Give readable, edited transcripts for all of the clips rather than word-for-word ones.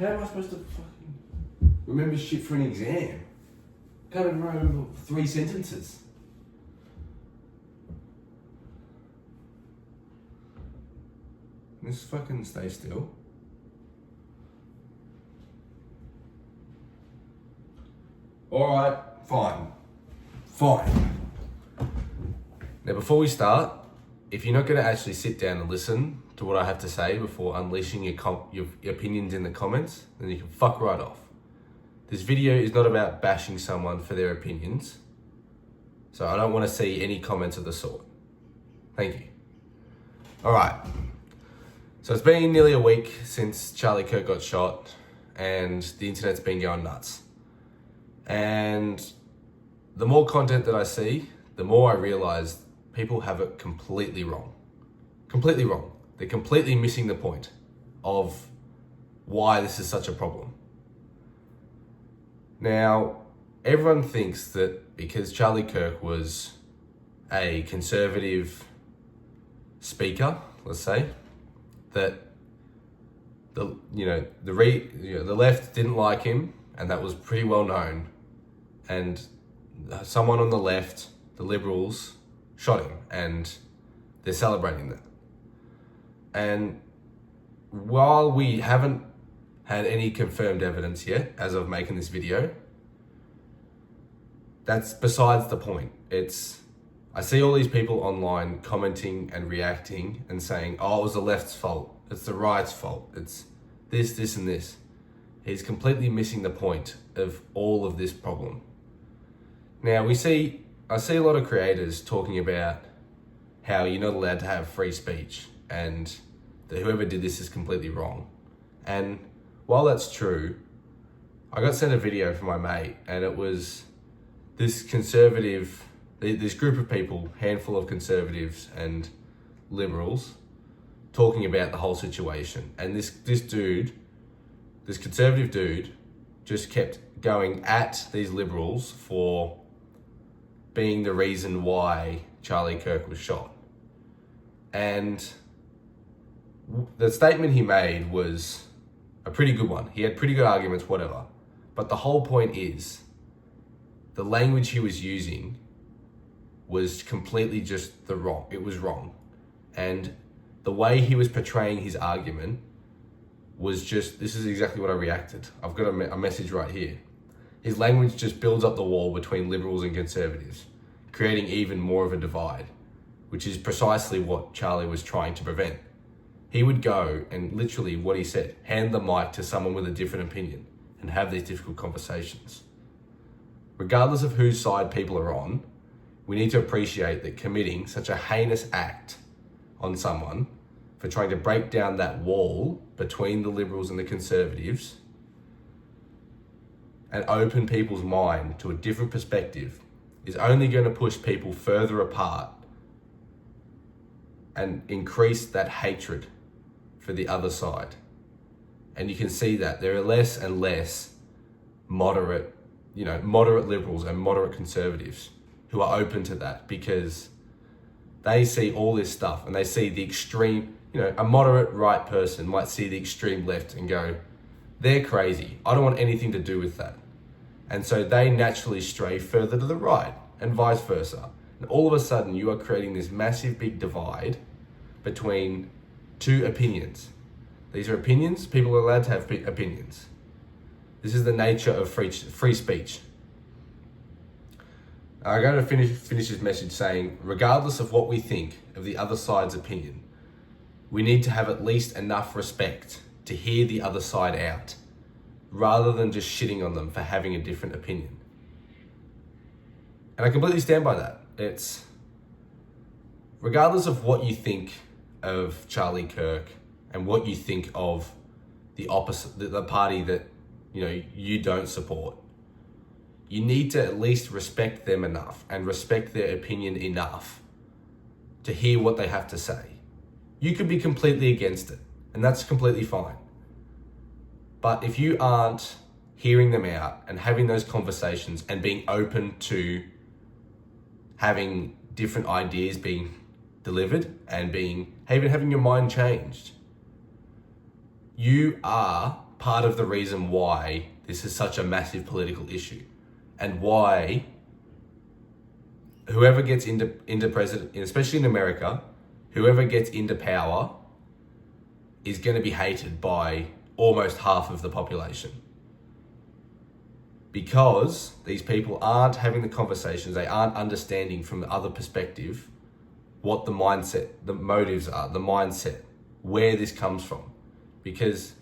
How am I supposed to fucking remember shit for an exam? Can't even remember 3 sentences. Just fucking stay still. Alright, fine. Now before we start, if you're not going to actually sit down and listen to what I have to say before unleashing your opinions in the comments, then you can fuck right off. This video is not about bashing someone for their opinions, so I don't want to see any comments of the sort. Thank you. Alright, so it's been nearly a week since Charlie Kirk got shot and the internet's been going nuts. And the more content that I see, the more I realize people have it completely wrong. Completely wrong. They're completely missing the point of why this is such a problem. Now, everyone thinks that because Charlie Kirk was a conservative speaker, let's say, that the left didn't like him, and that was pretty well known. And someone on the left, the Liberals, shot him, and they're celebrating that. And while we haven't had any confirmed evidence yet, as of making this video, that's besides the point. I see all these people online commenting and reacting and saying, oh, it was the left's fault, it's the right's fault, it's this, and this. He's completely missing the point of all of this problem. Now, I see a lot of creators talking about how you're not allowed to have free speech and that whoever did this is completely wrong. And while that's true, I got sent a video from my mate, and it was this group of people, handful of conservatives and liberals, talking about the whole situation. And this conservative dude just kept going at these liberals for being the reason why Charlie Kirk was shot. And the statement he made was a pretty good one. He had pretty good arguments, whatever. But the whole point is, the language he was using was completely just it was wrong. And the way he was portraying his argument was just, this is exactly what I reacted. I've got a message right here. His language just builds up the wall between liberals and conservatives, creating even more of a divide, which is precisely what Charlie was trying to prevent. He would go and literally, what he said, hand the mic to someone with a different opinion and have these difficult conversations. Regardless of whose side people are on, we need to appreciate that committing such a heinous act on someone for trying to break down that wall between the liberals and the conservatives and open people's mind to a different perspective is only going to push people further apart and increase that hatred for the other side. And you can see that there are less and less moderate liberals and moderate conservatives who are open to that, because they see all this stuff and they see the extreme, a moderate right person might see the extreme left and go, they're crazy, I don't want anything to do with that. And so they naturally stray further to the right, and vice versa. And all of a sudden you are creating this massive big divide between two opinions. These are opinions, people are allowed to have opinions. This is the nature of free speech. I'm going to finish his message saying, regardless of what we think of the other side's opinion, we need to have at least enough respect to hear the other side out, rather than just shitting on them for having a different opinion. And I completely stand by that. It's, regardless of what you think of Charlie Kirk and what you think of the opposite, the party that you don't support, you need to at least respect them enough and respect their opinion enough to hear what they have to say. You could be completely against it, and that's completely fine. But if you aren't hearing them out and having those conversations and being open to having different ideas being delivered and even having your mind changed, you are part of the reason why this is such a massive political issue, and why whoever gets into president, especially in America, whoever gets into power is going to be hated by almost half of the population. Because these people aren't having the conversations, they aren't understanding from the other perspective what the mindset, the motives are, the mindset, where this comes from. Because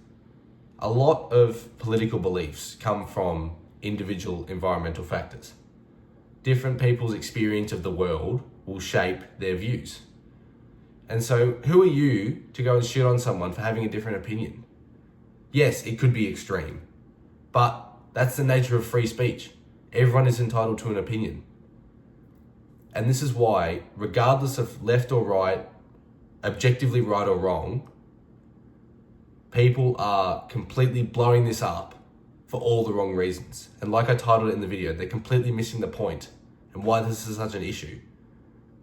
a lot of political beliefs come from individual environmental factors. Different people's experience of the world will shape their views. And so who are you to go and shit on someone for having a different opinion? Yes, it could be extreme, but that's the nature of free speech. Everyone is entitled to an opinion. And this is why, regardless of left or right, objectively right or wrong, people are completely blowing this up for all the wrong reasons. And like I titled it in the video, they're completely missing the point and why this is such an issue.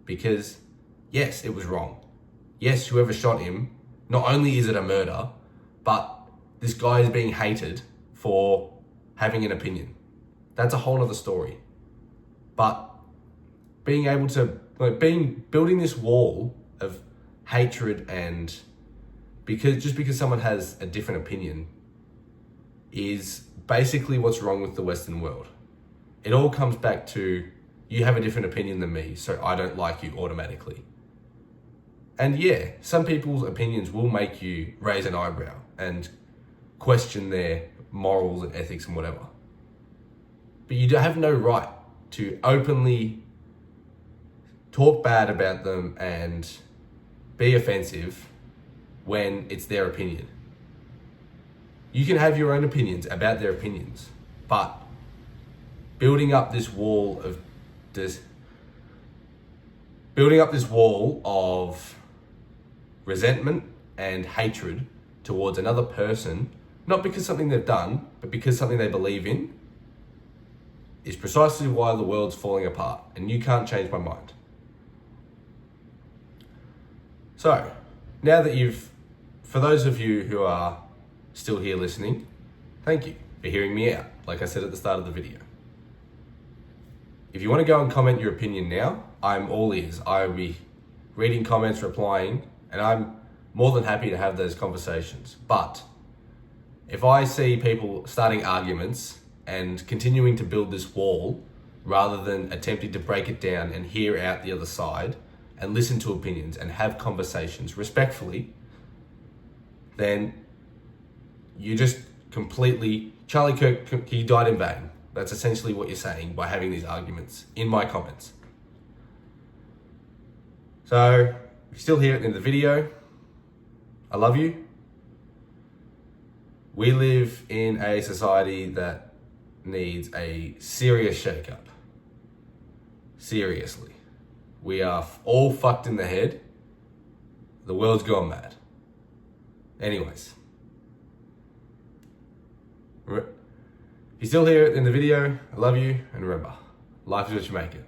Because yes, it was wrong. Yes, whoever shot him, not only is it a murder, but this guy is being hated for having an opinion. That's a whole other story. But being able to, building this wall of hatred and because someone has a different opinion is basically what's wrong with the Western world. It all comes back to, you have a different opinion than me, so I don't like you automatically. And yeah, some people's opinions will make you raise an eyebrow and question their morals and ethics and whatever. But you have no right to openly talk bad about them and be offensive when it's their opinion. You can have your own opinions about their opinions, but building up this wall of resentment and hatred towards another person, not because something they've done, but because something they believe in, is precisely why the world's falling apart, and you can't change my mind. So, now that for those of you who are still here listening, thank you for hearing me out, like I said at the start of the video. If you want to go and comment your opinion now, I'm all ears. I'll be reading comments, replying, and I'm more than happy to have those conversations. But if I see people starting arguments and continuing to build this wall, rather than attempting to break it down and hear out the other side and listen to opinions and have conversations respectfully, then you just completely, Charlie Kirk, he died in vain. That's essentially what you're saying by having these arguments in my comments. So, if you're still here at the end of the video, I love you. We live in a society that needs a serious shakeup. Seriously. We are all fucked in the head. The world's gone mad. Anyways. If you're still here in the video, I love you, and remember, life is what you make it.